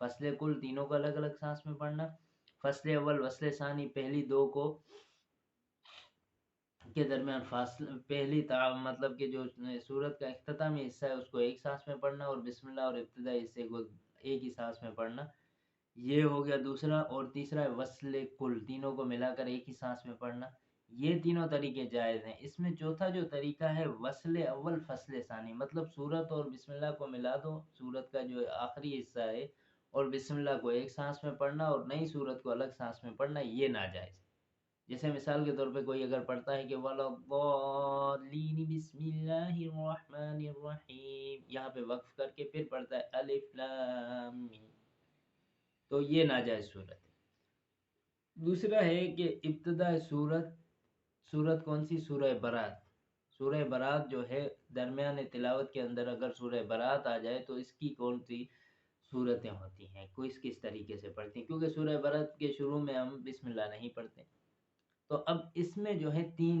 فصل کل تینوں کو الگ الگ سانس میں پڑھنا، فصل اول وصل ثانی پہلی دو کو کے درمیان فاصلہ، مطلب کہ جو سورت کا اختتامی حصہ ہے اس کو ایک سانس میں پڑھنا، اور بسم اللہ اور ابتدائی حصے کو ایک ہی سانس میں پڑھنا، یہ ہو گیا دوسرا۔ اور تیسرا ہے وصل کل، تینوں کو ملا کر ایک ہی سانس میں پڑھنا۔ یہ تینوں طریقے جائز ہیں۔ اس میں چوتھا جو طریقہ ہے وصل اول فصل ثانی، مطلب سورت اور بسم اللہ کو ملا دو، سورت کا جو آخری حصہ ہے اور بسم اللہ کو ایک سانس میں پڑھنا اور نئی سورت کو الگ سانس میں پڑھنا، یہ ناجائز۔ جیسے مثال کے طور پہ کوئی اگر پڑھتا ہے کہ وَلَضَّالِّينَ بسم اللہ الرحمن الرحیم، یہاں پہ وقف کر کے پھر پڑھتا ہے الف لام میم، تو یہ ناجائز صورت ہے۔ دوسرا ہے کہ ابتدا سورت کون سی؟ سورہ برات۔ سورہ برات جو ہے درمیان تلاوت کے اندر اگر سورہ برات آ جائے تو اس کی کون سی صورتیں ہوتی ہیں، کس طریقے سے پڑھتی ہیں، کیونکہ سورہ برات کے شروع میں ہم بسم اللہ نہیں پڑھتے۔ تو اب اس میں جو ہے تین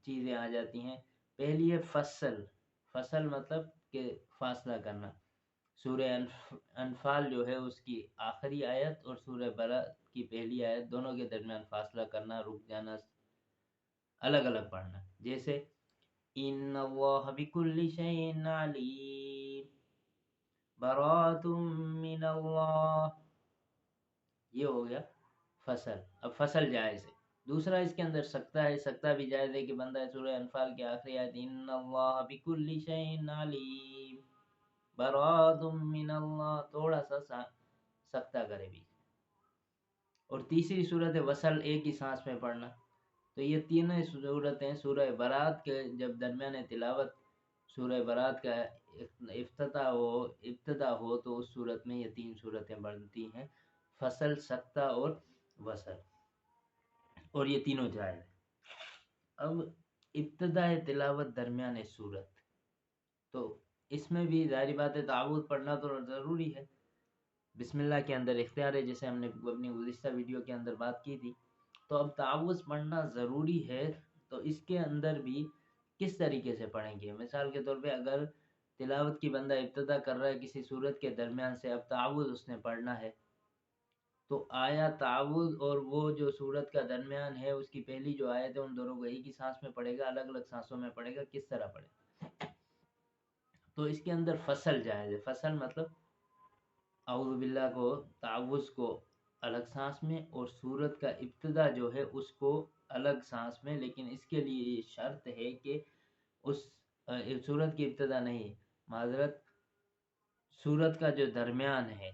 چیزیں آ جاتی ہیں۔ پہلی ہے فصل مطلب کہ فاصلہ کرنا، سورہ انفال جو ہے اس کی آخری آیت اور سورہ برات کی پہلی آیت دونوں کے درمیان فاصلہ کرنا، رک جانا، الگ الگ پڑھنا۔ جیسے ان اللہ بکل شیء علیم، براۃ من اللہ، یہ ہو گیا فصل۔ اب فصل جائز ہے۔ دوسرا اس کے اندر سکتہ ہے، سکتہ بھی جائز ہے کہ بندہ سورہ انفال کی آخری آیت ان اللہ بکل شیء علیم براۃ من اللہ، تھوڑا سا سکتہ کرے بھی۔ اور تیسری صورت ہے وصل، ایک ہی سانس میں پڑھنا۔ تو یہ تینوں صورتیں سورہ برات کے جب درمیان تلاوت سورہ برات کا ابتدا ہو تو اس صورت میں یہ تین صورتیں بنتی ہیں، فصل، سکتہ اور وصل، اور یہ تینوں جائز ہیں۔ اب ابتدا تلاوت درمیان سورت، تو اس میں بھی ظاہری بات ہے تعوذ پڑھنا تو ضروری ہے۔ بسم اللہ کے اندر اختیار ہے، جیسے ہم نے اپنی گزشتہ ویڈیو کے اندر بات کی تھی۔ تو اب تعوذ پڑھنا ضروری ہے، تو اس کے اندر بھی کس طریقے سے پڑھیں گے؟ مثال کے طور پہ اگر تلاوت کی بندہ ابتدا کر رہا ہے کسی سورت کے درمیان سے، اب تعوذ اس نے پڑھنا ہے، تو آیا تعوذ اور وہ جو سورت کا درمیان ہے اس کی پہلی جو آیت ہے ان دونوں کو ایک ہی سانس میں پڑھے گا، الگ الگ سانسوں میں پڑھے گا، کس طرح پڑھے؟ تو اس کے اندر فصل جائز ہے۔ فصل مطلب اعوذ باللہ کو، تعوذ کو الگ سانس میں، اور سورت کا ابتدا جو ہے اس کو الگ سانس میں، لیکن اس کے لیے یہ شرط ہے کہ اس سورت کی ابتدا نہیں، معذرت، سورت کا جو درمیان ہے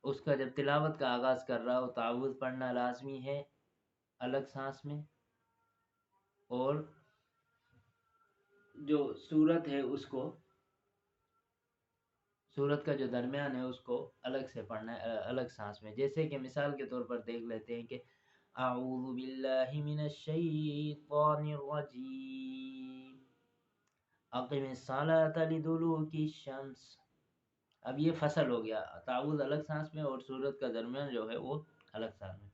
اس کا جب تلاوت کا آغاز کر رہا ہو تعوذ پڑھنا لازمی ہے الگ سانس میں، اور جو سورت ہے اس کو، سورت کا جو درمیان ہے اس کو الگ سے پڑھنا ہے الگ سانس میں۔ جیسے کہ مثال کے طور پر دیکھ لیتے ہیں کہ اعوذ باللہ من الشیطان الرجیم اقم الصلاۃ لدلوک الشمس، اب یہ فصل ہو گیا، تعوذ الگ سانس میں اور سورت کا درمیان جو ہے وہ الگ سانس میں۔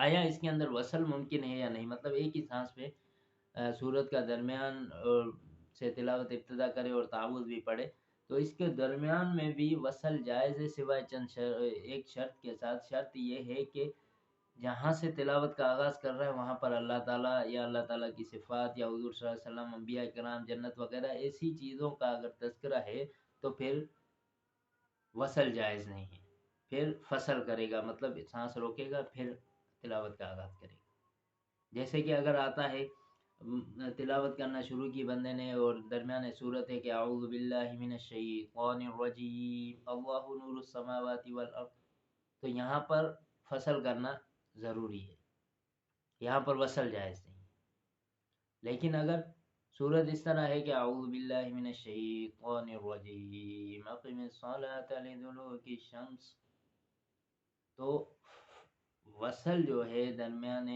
آیا اس کے اندر وصل ممکن ہے یا نہیں؟ مطلب ایک ہی سانس پہ سورت کا درمیان سے تلاوت ابتدا کرے اور تعوذ بھی پڑھے، تو اس کے درمیان میں بھی وصل جائز ہے، سوائے چند ایک شرط کے ساتھ۔ شرط یہ ہے کہ جہاں سے تلاوت کا آغاز کر رہا ہے وہاں پر اللہ تعالیٰ یا اللہ تعالیٰ کی صفات یا حضور صلی اللہ علیہ وسلم، انبیاء کرام، جنت وغیرہ ایسی چیزوں کا اگر تذکرہ ہے تو پھر وصل جائز نہیں ہے، پھر فصل کرے گا، مطلب سانس روکے گا پھر تلاوت کا آغاز کرے گا۔ جیسے کہ اگر آتا ہے تلاوت کرنا شروع کی بندے نے اور درمیان صورت ہے کہ اعوذ باللہ من الشیطان الرجیم اللہ نور السماوات والارض، تو یہاں پر فصل کرنا ضروری ہے، یہاں پر وصل جائز نہیں۔ لیکن اگر صورت اس طرح ہے کہ اعوذ باللہ من الشیطان الرجیم اقم الصلاۃ لدلوک الشمس، تو وصل جو ہے درمیان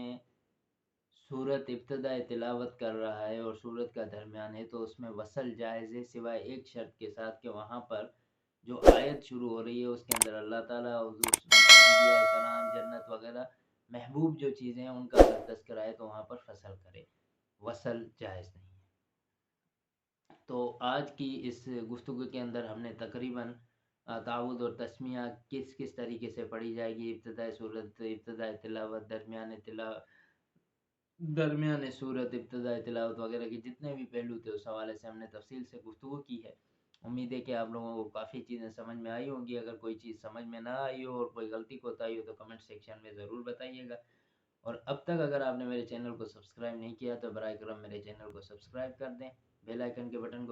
سورت ابتدا تلاوت کر رہا ہے اور سورت کا درمیان ہے تو اس میں وصل جائز ہے، سوائے ایک شرط کے ساتھ کہ وہاں پر جو آیت شروع ہو رہی ہے اس کے اندر اللہ تعالیٰ، حضور انبیاء کرام، جنت وغیرہ محبوب جو چیزیں ہیں ان کا اگر تذکرہ ہے تو وہاں پر فصل کرے، وصل جائز نہیں ہے۔ تو آج کی اس گفتگو کے اندر ہم نے تقریباً تعوذ اور تسمیہ کس کس طریقے سے پڑھی جائے گی، ابتدائے صورت، ابتدائے تلاوت، درمیان صورت، ابتدائے تلاوت وغیرہ کے جتنے بھی پہلو تھے اس حوالے سے ہم نے تفصیل سے گفتگو کی ہے۔ امید ہے کہ آپ لوگوں کو کافی چیزیں سمجھ میں آئی ہوں گی۔ اگر کوئی چیز سمجھ میں نہ آئی ہو اور کوئی غلطی کوتاہی ہو تو کمنٹ سیکشن میں ضرور بتائیے گا، اور اب تک اگر آپ نے میرے چینل کو سبسکرائب نہیں کیا تو براہ کرم میرے چینل کو سبسکرائب کر دیں، بیل آئیکن کے بٹن کو